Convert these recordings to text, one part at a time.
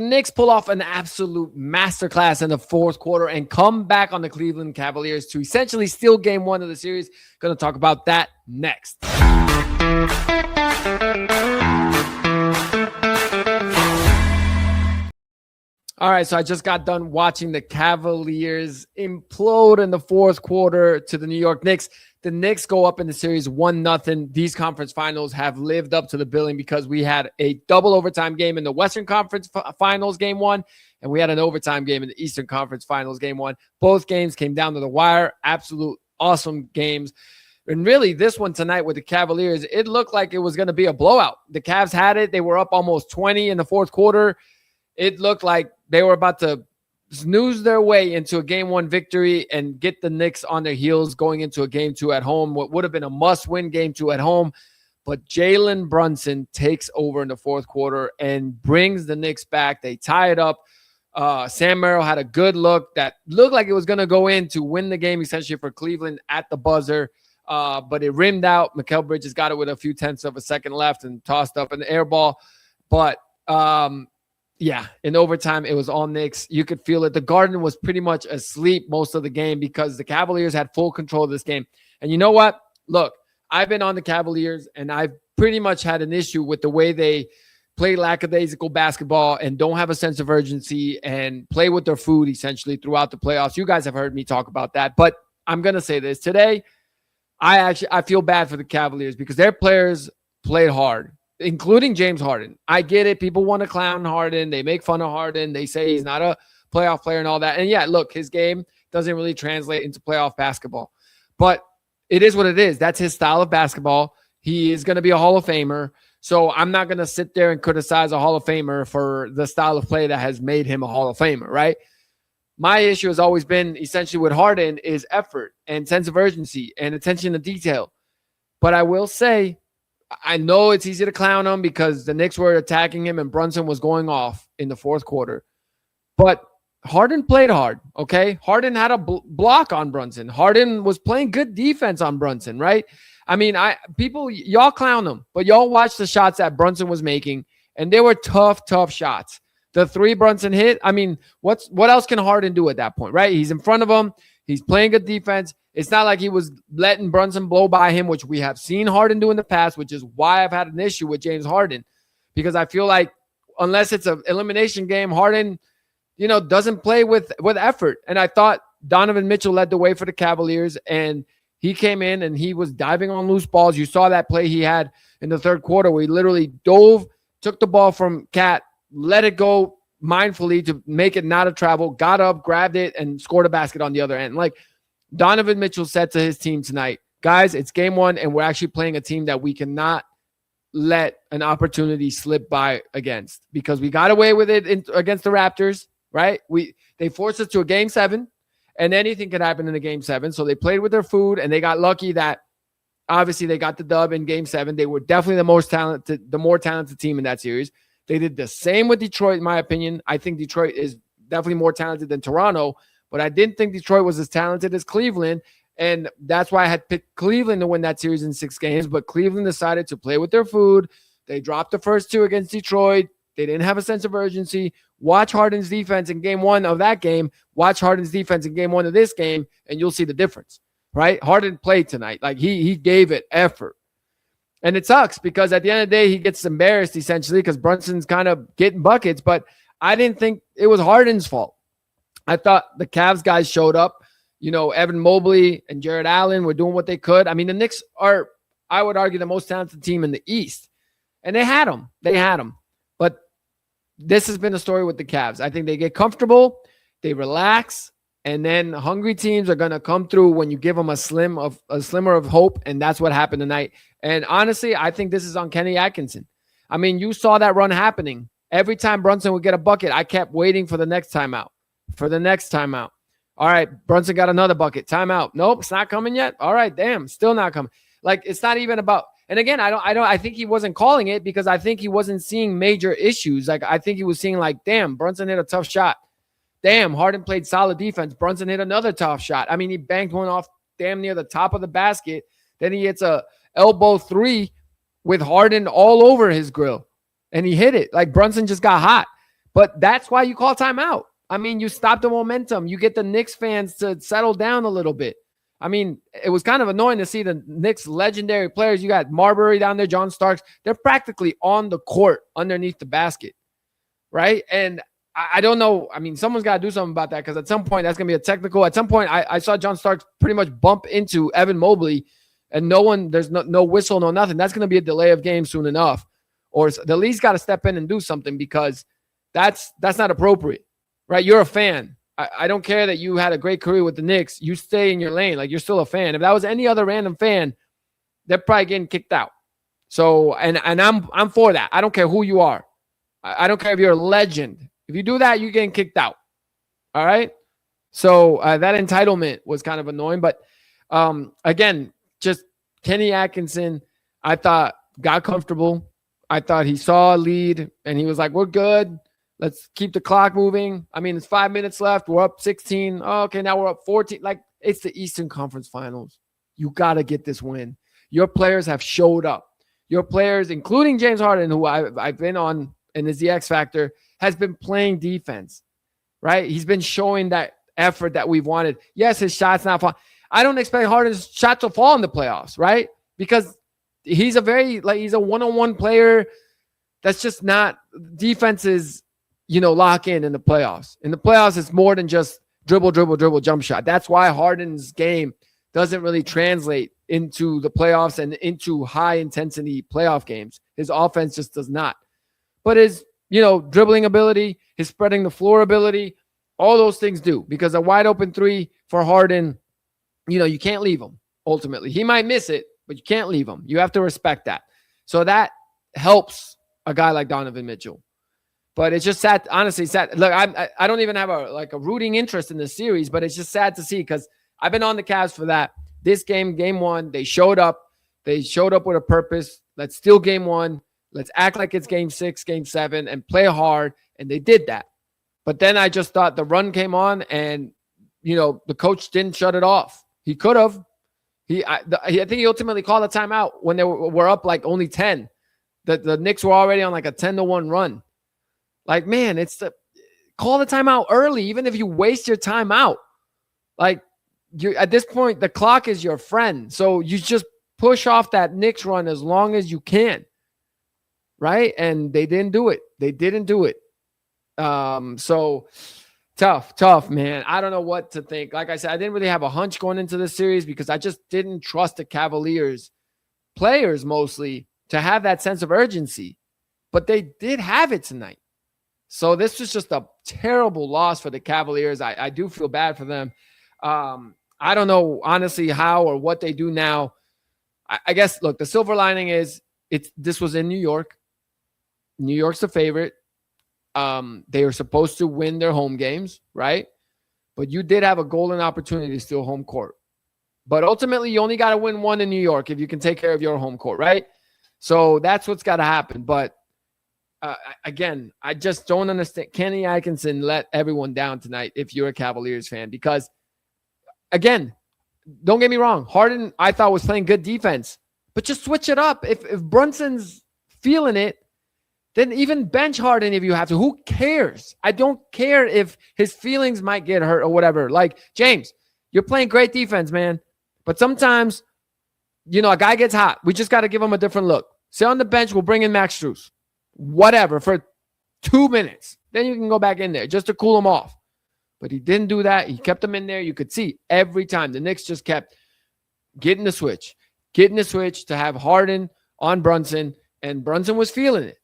The Knicks pull off an absolute masterclass in the fourth quarter and come back on the Cleveland Cavaliers to essentially steal game one of the series. Going to talk about that next. All right, so I just got done watching the Cavaliers implode in the fourth quarter to the New York Knicks. The Knicks go up in the series 1-0. These conference finals have lived up to the billing because we had a double overtime game in the Western Conference Finals game one, and we had an overtime game in the Eastern Conference Finals game one. Both games came down to the wire. Absolute awesome games. And really, this one tonight with the Cavaliers, it looked like it was going to be a blowout. The Cavs had it. They were up almost 20 in the fourth quarter. It looked like they were about to snooze their way into a game one victory and get the Knicks on their heels going into a game two at home, what would have been a must-win game two at home. But Jalen Brunson takes over in the fourth quarter and brings the Knicks back. They tie it up. Sam Merrill had a good look that looked like it was going to go in to win the game essentially for Cleveland at the buzzer, but it rimmed out. Mikal Bridges got it with a few tenths of a second left and tossed up an air ball. But yeah, in overtime, it was all Knicks. You could feel it. The Garden was pretty much asleep most of the game because the Cavaliers had full control of this game. And you know what? Look, I've been on the Cavaliers, and I've pretty much had an issue with the way they play lackadaisical basketball and don't have a sense of urgency and play with their food, essentially, throughout the playoffs. You guys have heard me talk about that. But I'm going to say this. Today, I feel bad for the Cavaliers because their players played hard, including James Harden. I get it. People want to clown Harden. They make fun of Harden. They say he's not a playoff player and all that. And yeah, look, his game doesn't really translate into playoff basketball. But it is what it is. That's his style of basketball. He is going to be a Hall of Famer. So I'm not going to sit there and criticize a Hall of Famer for the style of play that has made him a Hall of Famer, right? My issue has always been essentially with Harden is effort and sense of urgency and attention to detail. But I will say, I know it's easy to clown him because the Knicks were attacking him and Brunson was going off in the fourth quarter. But Harden played hard, okay? Harden had a block on Brunson. Harden was playing good defense on Brunson, right? I mean, y'all clown him, but y'all watch the shots that Brunson was making, and they were tough shots. The three Brunson hit, I mean, what else can Harden do at that point, right? He's in front of him. He's playing good defense. It's not like he was letting Brunson blow by him, which we have seen Harden do in the past, which is why I've had an issue with James Harden, because I feel like unless it's an elimination game, Harden, doesn't play with effort. And I thought Donovan Mitchell led the way for the Cavaliers, and he came in and he was diving on loose balls. You saw that play he had in the third quarter where he literally dove, took the ball from Cat, let it go mindfully to make it not a travel, got up, grabbed it, and scored a basket on the other end. Like Donovan Mitchell said to his team tonight, guys, it's game one, and we're actually playing a team that we cannot let an opportunity slip by against, because we got away with it against the Raptors, right? They forced us to a game seven, and anything could happen in a game seven. So they played with their food, and they got lucky that obviously they got the dub in game seven. They were definitely the more talented team in that series. They did the same with Detroit, in my opinion. I think Detroit is definitely more talented than Toronto, but I didn't think Detroit was as talented as Cleveland, and that's why I had picked Cleveland to win that series in 6 games, but Cleveland decided to play with their food. They dropped the first 2 against Detroit. They didn't have a sense of urgency. Watch Harden's defense in game 1 of that game. Watch Harden's defense in game 1 of this game, and you'll see the difference, right? Harden played tonight. Like, he gave it effort. And it sucks because at the end of the day, he gets embarrassed essentially because Brunson's kind of getting buckets, but I didn't think it was Harden's fault. I thought the Cavs guys showed up. Evan Mobley and Jared Allen were doing what they could. I mean, the Knicks are, I would argue, the most talented team in the East. And they had them. But this has been the story with the Cavs. I think they get comfortable, they relax, and then hungry teams are going to come through when you give them a slimmer of hope, and that's what happened tonight. And honestly, I think this is on Kenny Atkinson. I mean, you saw that run happening. Every time Brunson would get a bucket, I kept waiting for the next timeout. All right, Brunson got another bucket. Timeout. Nope, it's not coming yet. All right, damn, still not coming. Like, it's not even about. And again, I think he wasn't calling it because I think he wasn't seeing major issues. Like, I think he was seeing like, damn, Brunson hit a tough shot. Damn, Harden played solid defense. Brunson hit another tough shot. I mean, he banked one off damn near the top of the basket. Then he hits a elbow 3 with Harden all over his grill, and he hit it. Like, Brunson just got hot. But that's why you call timeout. I mean, you stop the momentum. You get the Knicks fans to settle down a little bit. I mean, it was kind of annoying to see the Knicks legendary players. You got Marbury down there, John Starks. They're practically on the court underneath the basket, right? And I don't know. I mean, someone's got to do something about that, because at some point that's going to be a technical. At some point, I saw John Starks pretty much bump into Evan Mobley, and there's no whistle, no nothing. That's going to be a delay of game soon enough. Or the league's got to step in and do something, because that's not appropriate, right? You're a fan. I don't care that you had a great career with the Knicks. You stay in your lane. Like, you're still a fan. If that was any other random fan, they're probably getting kicked out. So, and I'm for that. I don't care who you are. I don't care if you're a legend. If you do that, you're getting kicked out. All right? So that entitlement was kind of annoying. But again, just Kenny Atkinson, I thought, got comfortable. I thought he saw a lead, and he was like, we're good. Let's keep the clock moving. I mean, it's 5 minutes left. We're up 16. Oh, okay, now we're up 14. Like, it's the Eastern Conference Finals. You got to get this win. Your players have showed up. Your players, including James Harden, who I've been on and is the X factor, has been playing defense, right? He's been showing that effort that we've wanted. Yes, his shot's not falling. I don't expect Harden's shot to fall in the playoffs, right? Because he's a one-on-one player. That's just not defenses. Lock in the playoffs. In the playoffs, it's more than just dribble, jump shot. That's why Harden's game doesn't really translate into the playoffs and into high-intensity playoff games. His offense just does not. But his, dribbling ability, his spreading the floor ability, all those things do. Because a wide-open three for Harden, you can't leave him, ultimately. He might miss it, but you can't leave him. You have to respect that. So that helps a guy like Donovan Mitchell. But it's just sad, honestly sad. Look, I don't even have a rooting interest in this series, but it's just sad to see, because I've been on the Cavs for that. This game one, they showed up. They showed up with a purpose. Let's steal game one. Let's act like it's game 6, game 7, and play hard. And they did that. But then I just thought the run came on, and, the coach didn't shut it off. He could have. I think he ultimately called a timeout when they were up like only 10. The Knicks were already on like a 10-1 run. Like, man, call the timeout early, even if you waste your timeout. Like, at this point, the clock is your friend. So you just push off that Knicks run as long as you can, right? And they didn't do it. So tough, man. I don't know what to think. Like I said, I didn't really have a hunch going into this series, because I just didn't trust the Cavaliers players mostly to have that sense of urgency. But they did have it tonight. So this was just a terrible loss for the Cavaliers. I do feel bad for them. I don't know, honestly, how or what they do now. I guess, look, the silver lining is this was in New York. New York's the favorite. They were supposed to win their home games, right? But you did have a golden opportunity to steal home court. But ultimately, you only got to win one in New York if you can take care of your home court, right? So that's what's got to happen. But again, I just don't understand. Kenny Atkinson let everyone down tonight if you're a Cavaliers fan, because, again, don't get me wrong, Harden, I thought, was playing good defense, but just switch it up. If Brunson's feeling it, then even bench Harden if you have to. Who cares? I don't care if his feelings might get hurt or whatever. Like, James, you're playing great defense, man, but sometimes, a guy gets hot. We just got to give him a different look. Sit on the bench. We'll bring in Max Strus. Whatever, for 2 minutes. Then you can go back in there just to cool him off. But he didn't do that. He kept him in there. You could see every time the Knicks just kept getting the switch to have Harden on Brunson, and Brunson was feeling it.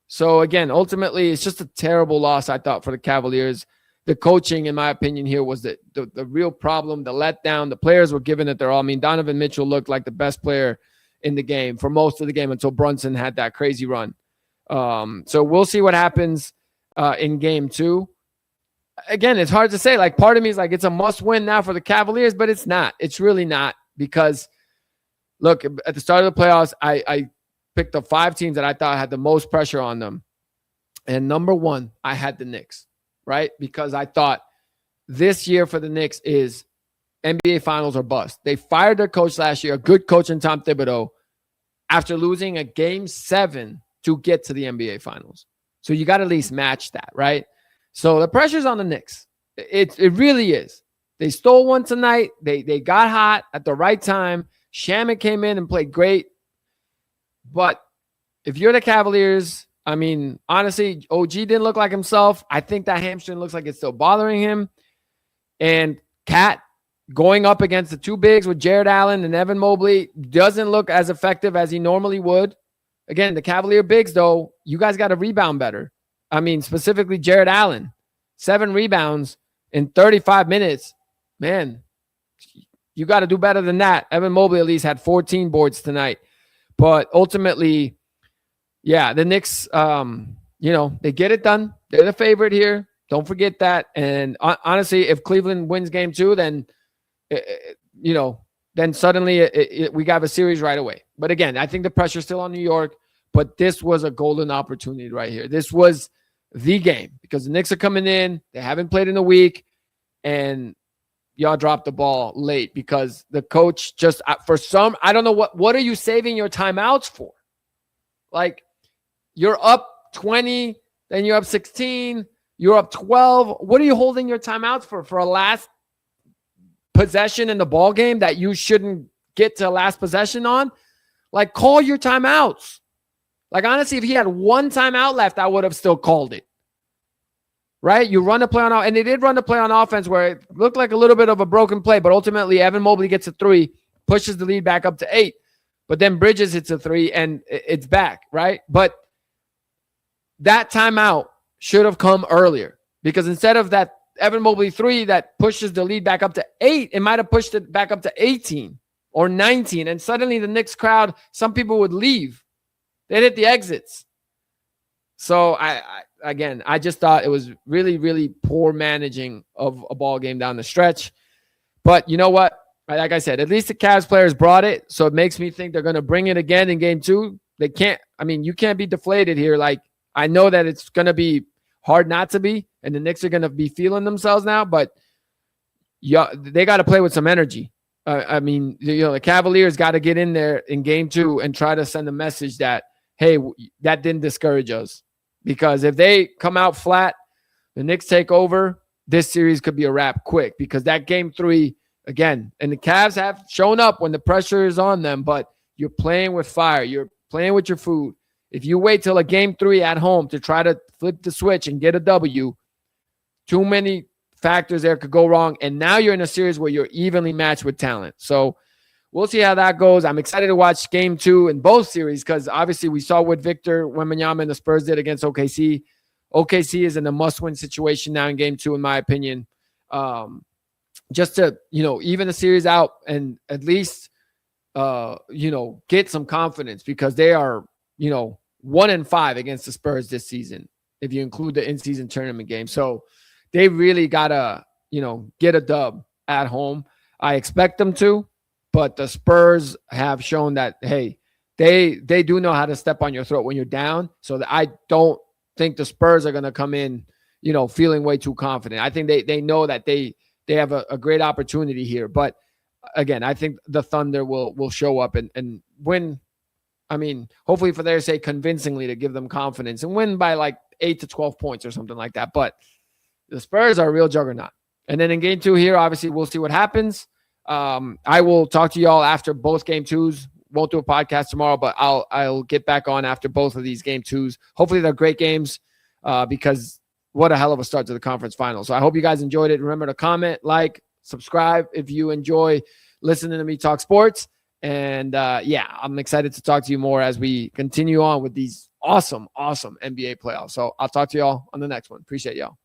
So, again, ultimately, it's just a terrible loss, I thought, for the Cavaliers. The coaching, in my opinion, here was the real problem, the letdown. The players were giving it their all. I mean, Donovan Mitchell looked like the best player in the game for most of the game until Brunson had that crazy run. So we'll see what happens in game 2. Again, it's hard to say. Like, part of me is like, it's a must win now for the Cavaliers, but it's not. It's really not, because, look, at the start of the playoffs, I picked the 5 teams that I thought had the most pressure on them. And number 1, I had the Knicks, right? Because I thought this year for the Knicks is NBA Finals or bust. They fired their coach last year, a good coach in Tom Thibodeau, after losing a game 7 to get to the NBA Finals. So you got to at least match that, right? So the pressure's on the Knicks. It really is. They stole one tonight. They got hot at the right time. Shaman came in and played great. But if you're the Cavaliers, I mean, honestly, OG didn't look like himself. I think that hamstring looks like it's still bothering him. And Cat going up against the two bigs with Jared Allen and Evan Mobley doesn't look as effective as he normally would. Again, the Cavalier bigs, though, you guys got to rebound better. I mean, specifically Jared Allen, 7 rebounds in 35 minutes. Man, you got to do better than that. Evan Mobley at least had 14 boards tonight. But ultimately, yeah, the Knicks, they get it done. They're the favorite here. Don't forget that. And honestly, if Cleveland wins game 2, then, then suddenly we got a series right away. But again, I think the pressure's still on New York. But this was a golden opportunity right here. This was the game because the Knicks are coming in. They haven't played in a week. And y'all dropped the ball late because the coach just, I don't know what are you saving your timeouts for? Like, you're up 20, then you're up 16, you're up 12. What are you holding your timeouts for? For a last possession in the ball game that you shouldn't get to last possession on? Like, call your timeouts. Like, honestly, if he had one timeout left, I would have still called it. Right? You run the play on, and they did run the play on offense where it looked like a little bit of a broken play, but ultimately Evan Mobley gets a 3, pushes the lead back up to 8, but then Bridges hits a 3 and it's back, right? But that timeout should have come earlier because instead of that Evan Mobley 3 that pushes the lead back up to 8, it might have pushed it back up to 18 or 19, and suddenly the Knicks crowd, some people would leave. They'd hit the exits. So I just thought it was really, really poor managing of a ball game down the stretch. But you know what? Like I said, at least the Cavs players brought it. So it makes me think they're going to bring it again in game 2. They can't, you can't be deflated here. Like, I know that it's going to be hard not to be, and the Knicks are going to be feeling themselves now, but they got to play with some energy. The Cavaliers got to get in there in game 2 and try to send a message that, hey, that didn't discourage us. Because if they come out flat, the Knicks take over, this series could be a wrap quick. Because that game 3, again, and the Cavs have shown up when the pressure is on them, but you're playing with fire. You're playing with your food. If you wait till a game 3 at home to try to flip the switch and get a W, too many factors there could go wrong. And now you're in a series where you're evenly matched with talent. So we'll see how that goes. I'm excited to watch game 2 in both series because obviously we saw what Victor Wembanyama and the Spurs did against OKC. OKC is in a must-win situation now in game 2, in my opinion. Just to, even the series out and at least, get some confidence because they are, 1-5 against the Spurs this season, if you include the in-season tournament game. So they really got to, get a dub at home. I expect them to. But the Spurs have shown that, hey, they do know how to step on your throat when you're down. So I don't think the Spurs are going to come in, feeling way too confident. I think they know that they have a great opportunity here. But again, I think the Thunder will show up and win. Hopefully for their sake, convincingly to give them confidence and win by like 8 to 12 points or something like that. But the Spurs are a real juggernaut. And then in game 2 here, obviously we'll see what happens. I will talk to y'all after both game 2s. Won't do a podcast tomorrow, but I'll get back on after both of these game 2s. Hopefully they're great games because what a hell of a start to the conference finals. So I hope you guys enjoyed it. Remember to comment, like, subscribe if you enjoy listening to me talk sports. And I'm excited to talk to you more as we continue on with these awesome NBA playoffs. So I'll talk to y'all on the next one. Appreciate y'all.